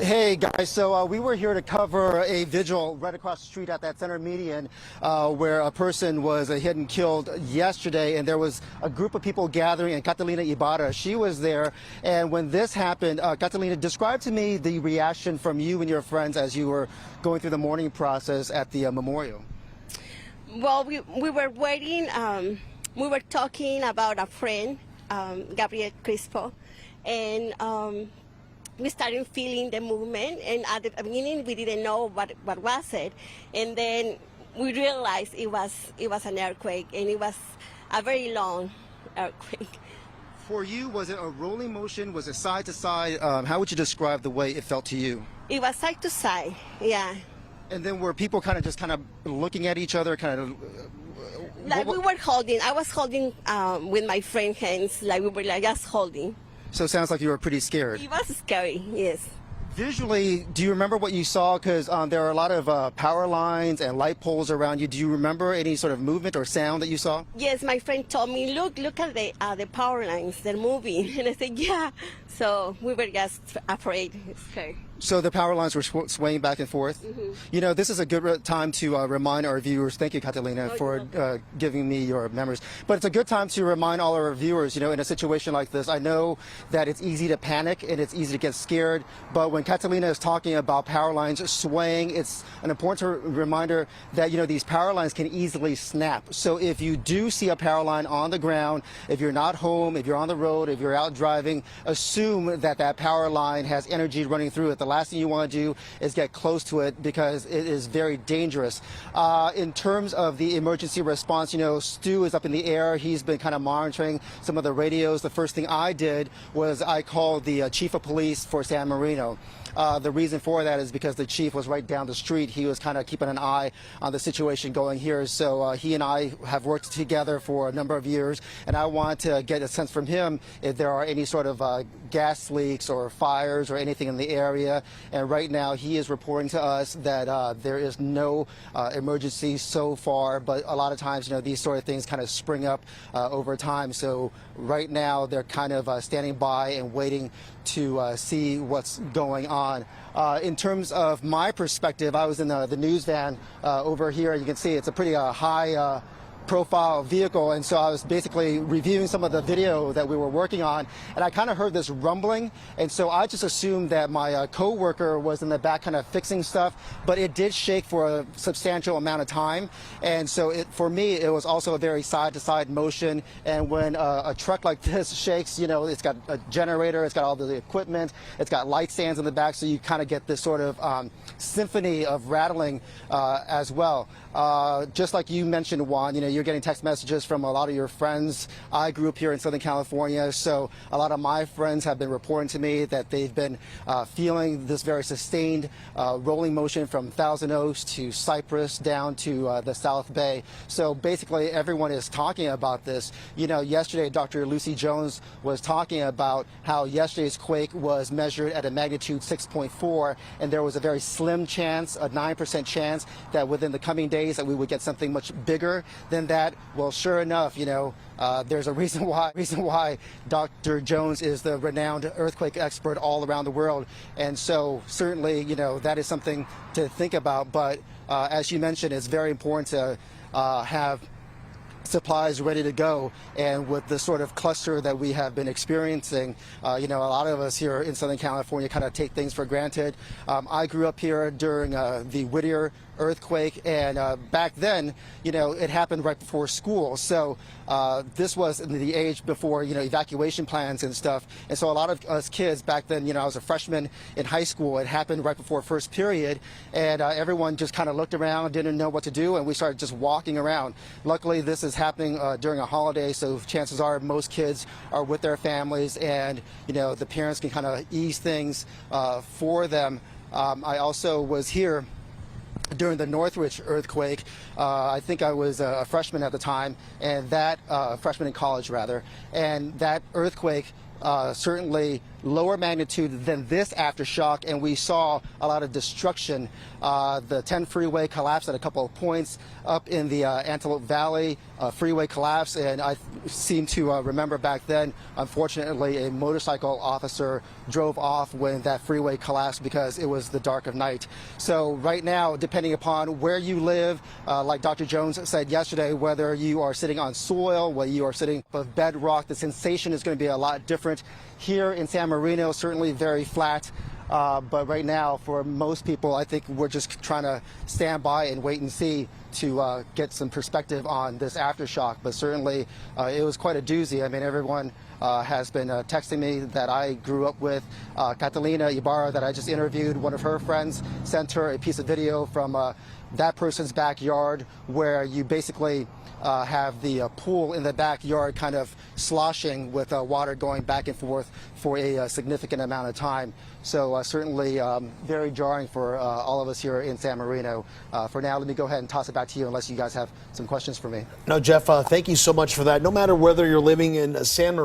Hey guys, so we were here to cover a vigil right across the street at that center median where a person was hit and killed yesterday, and there was a group of people gathering, and Catalina Ibarra, she was there. And when this happened, Catalina, describe to me the reaction from you and your friends as you were going through the mourning process at the memorial. Well, we were waiting, we were talking about a friend, Gabriel Crispo, and we started feeling the movement, and at the beginning we didn't know what was it, and then we realized it was an earthquake, and it was a very long earthquake. For you, was it a rolling motion? Was it side to side? How would you describe the way it felt to you? It was side to side, yeah. And then were people kind of looking at each other, Like we were holding. I was holding with my friend hands, like we were like just holding. So it sounds like you were pretty scared. It was scary, yes. Visually, do you remember what you saw? Because there are a lot of power lines and light poles around you. Do you remember any sort of movement or sound that you saw? Yes, my friend told me, look at the power lines, they're moving. And I said, yeah. So we were just afraid, scared. So the power lines were swaying back and forth? Mm-hmm. You know, this is a good time to remind our viewers, thank you, Catalina, for giving me your memories. But it's a good time to remind all our viewers, you know, in a situation like this, I know that it's easy to panic and it's easy to get scared, but when Catalina is talking about power lines swaying, it's an important reminder that, you know, these power lines can easily snap. So if you do see a power line on the ground, if you're not home, if you're on the road, if you're out driving, assume that that power line has energy running through it. The last thing you want to do is get close to it because it is very dangerous. In terms of the emergency response, you know, Stu is up in the air. He's been kind of monitoring some of the radios. The first thing I did was I called the chief of police for San Marino. The reason for that is because the chief was right down the street. He was kind of keeping an eye on the situation going here. So he and I have worked together for a number of years, and I want to get a sense from him if there are any sort of gas leaks or fires or anything in the area. And right now he is reporting to us that there is no emergency so far, but a lot of times, you know, these sort of things kind of spring up over time. So right now they're kind of standing by and waiting to see what's going on. In terms of my perspective, I was in the news van over here. You can see it's a pretty high profile vehicle, and so I was basically reviewing some of the video that we were working on, and I kind of heard this rumbling, and so I just assumed that my co-worker was in the back kind of fixing stuff, but it did shake for a substantial amount of time, and so for me it was also a very side-to-side motion. And when a truck like this shakes, you know, it's got a generator, it's got all the equipment, it's got light stands in the back, so you kind of get this sort of symphony of rattling as well. Just like you mentioned, Juan, you know, you're getting text messages from a lot of your friends. I grew up here in Southern California, so a lot of my friends have been reporting to me that they've been feeling this very sustained rolling motion from Thousand Oaks to Cypress down to the South Bay. So basically everyone is talking about this. You know, yesterday Dr. Lucy Jones was talking about how yesterday's quake was measured at a magnitude 6.4, and there was a very slim chance, a 9% chance, that within the coming days that we would get something much bigger than that. Well, sure enough, you know, there's a reason why Dr. Jones is the renowned earthquake expert all around the world. And so certainly, you know, that is something to think about. But as you mentioned, it's very important to have supplies ready to go, and with the sort of cluster that we have been experiencing, you know, a lot of us here in Southern California kind of take things for granted. I grew up here during the Whittier earthquake, and back then, you know, it happened right before school. So this was in the age before, you know, evacuation plans and stuff. And so a lot of us kids back then, you know, I was a freshman in high school. It happened right before first period, and everyone just kind of looked around, didn't know what to do, and we started just walking around. Luckily, this is happening during a holiday, so chances are most kids are with their families, and, you know, the parents can kind of ease things for them. I also was here during the Northridge earthquake. I think I was a freshman at the time, and that freshman in college rather, and that earthquake certainly lower magnitude than this aftershock, and we saw a lot of destruction. The 10 freeway collapsed at a couple of points up in the Antelope Valley. Freeway collapse, and I seem to remember back then, unfortunately, a motorcycle officer drove off when that freeway collapsed because it was the dark of night. So right now, depending upon where you live, like Dr. Jones said yesterday, whether you are sitting on soil, whether you are sitting above bedrock, the sensation is going to be a lot different. Here in San Marino, certainly very flat. But right now, for most people, I think we're just trying to stand by and wait and see to get some perspective on this aftershock. But certainly, it was quite a doozy. I mean, everyone has been texting me that I grew up with. Catalina Ibarra, that I just interviewed, one of her friends sent her a piece of video from that person's backyard where you basically have the pool in the backyard kind of sloshing with water going back and forth for a significant amount of time. So certainly very jarring for all of us here in San Marino. For now, let me go ahead and toss it back to you unless you guys have some questions for me. No, Jeff, thank you so much for that. No matter whether you're living in San Marino